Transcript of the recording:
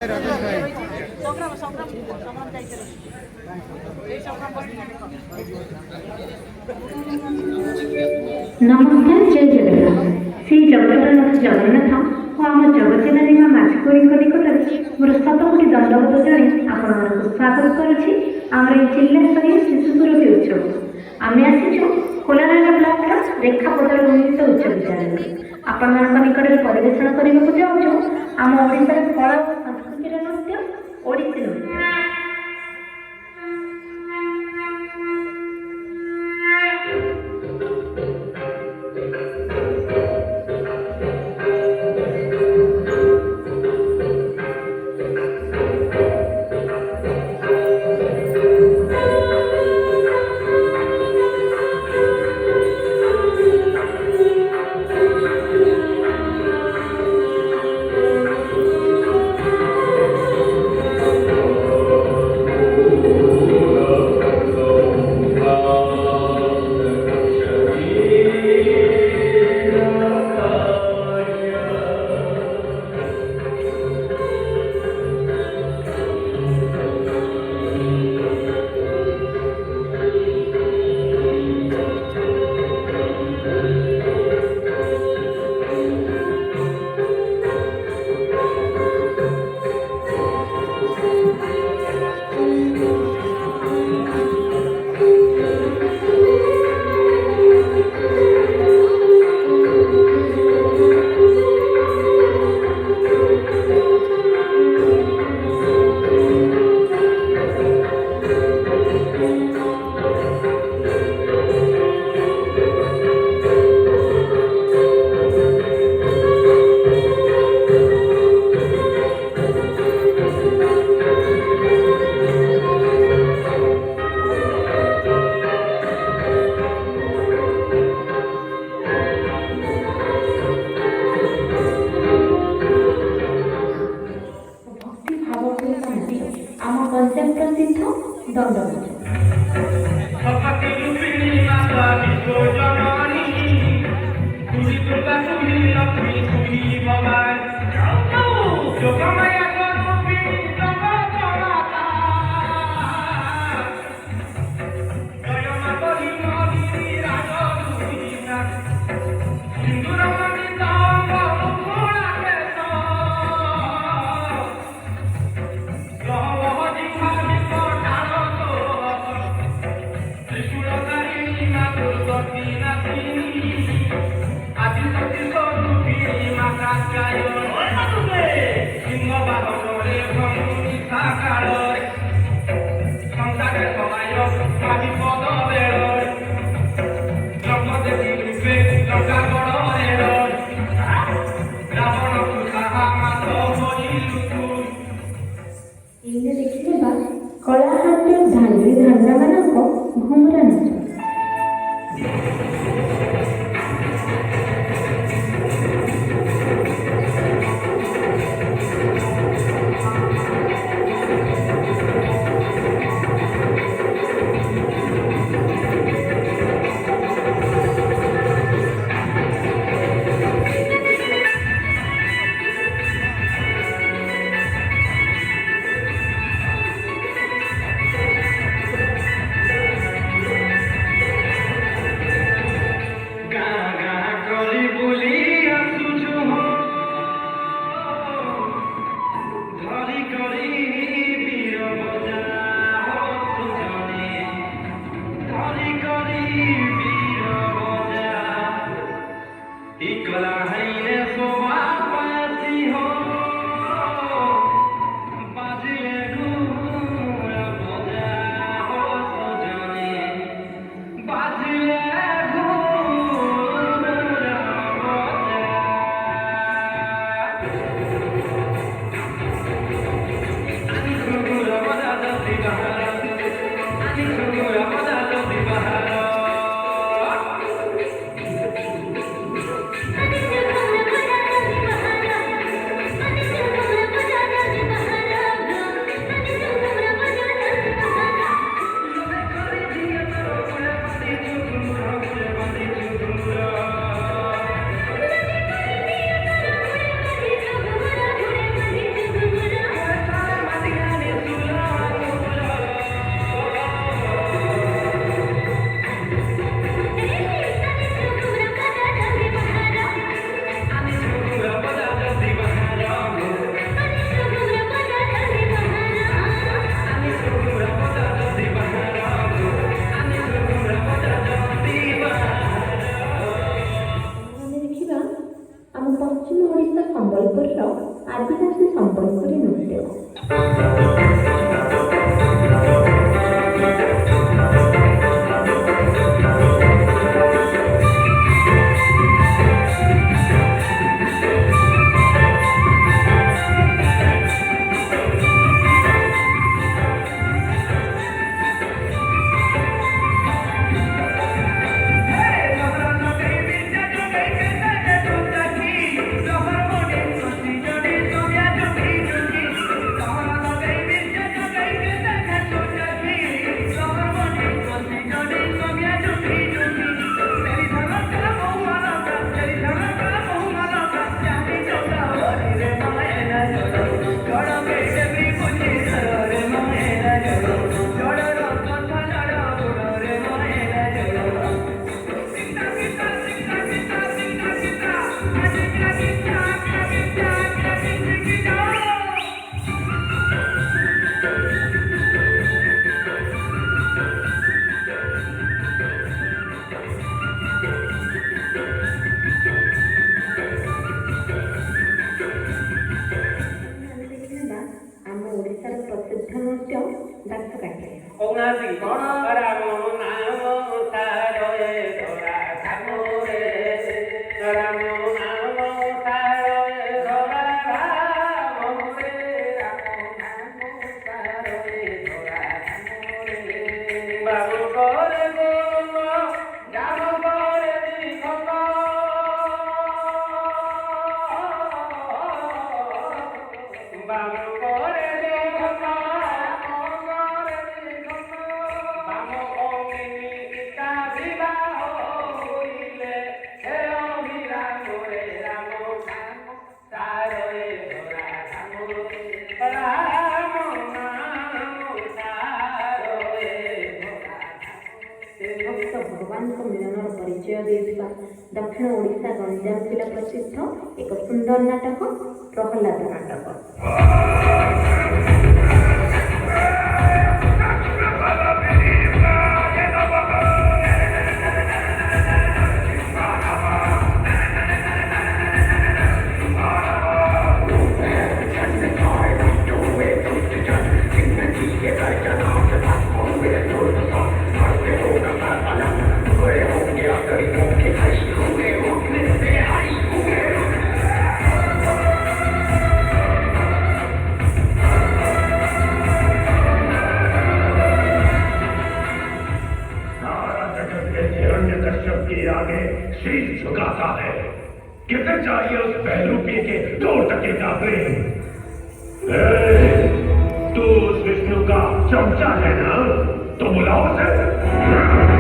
नमस्कार जय जगन्नाथ श्री जगतरनाथ जगन्नाथ और आम जगतनारी माँ माछकोरी निकट मोर शतकोटी दंडवत जन आपण स्वागत करुच्ची आम जिला स्तरीय शिशु सुरक्षी उत्सव आम आसीचु खोलानाला ब्लॉक रेखा पदर उन्नत उच्च विद्यालय आपण निकट परिवेषण करने को जाऊँ आम ओडिशार कला और संस्कृतिर नृत्य ओडिसी नृत्य। कलाहाट्य धांड्री धांड्रा मानक घुमरा नाच ନୃତ୍ୟ ଦାନ୍ତ କାଟିଲେ। କହୁନାହାନ୍ତି କଣ ରାମ ନାମ ତାରେ ଧରା ଠାକୁରେ ରାମ ନାମ ତାରେ ଧରା ରାମରେ ରାମ ନାମ ତାରେ ଧରା ଠାକୁରେ ବାବୁ করে গোম জাম করে দিখক বাবু করে দিখক করে দিখক বাম অগ্নি পিতা বিবাহ হইলে হে অভিরাম রে রাম নাম তারে ধরা ঠাকুরে রাম নাম তারে ধরা ଭକ୍ତ ଭଗବାନଙ୍କ ମିଳନର ପରିଚୟ ଦେଇଥିବା ଦକ୍ଷିଣ ଓଡ଼ିଶା ଗଞ୍ଜାମ ଜିଲ୍ଲା ପ୍ରସିଦ୍ଧ ଏକ ସୁନ୍ଦର ନାଟକ ପ୍ରହ୍ଲାଦ ନାଟକ। आगे शीश झुकाता है। किसे चाहिए उस बहरूपी के 2 टके का प्रेम? तू उस विष्णु का चमचा है ना, तो बुलाओ उसे।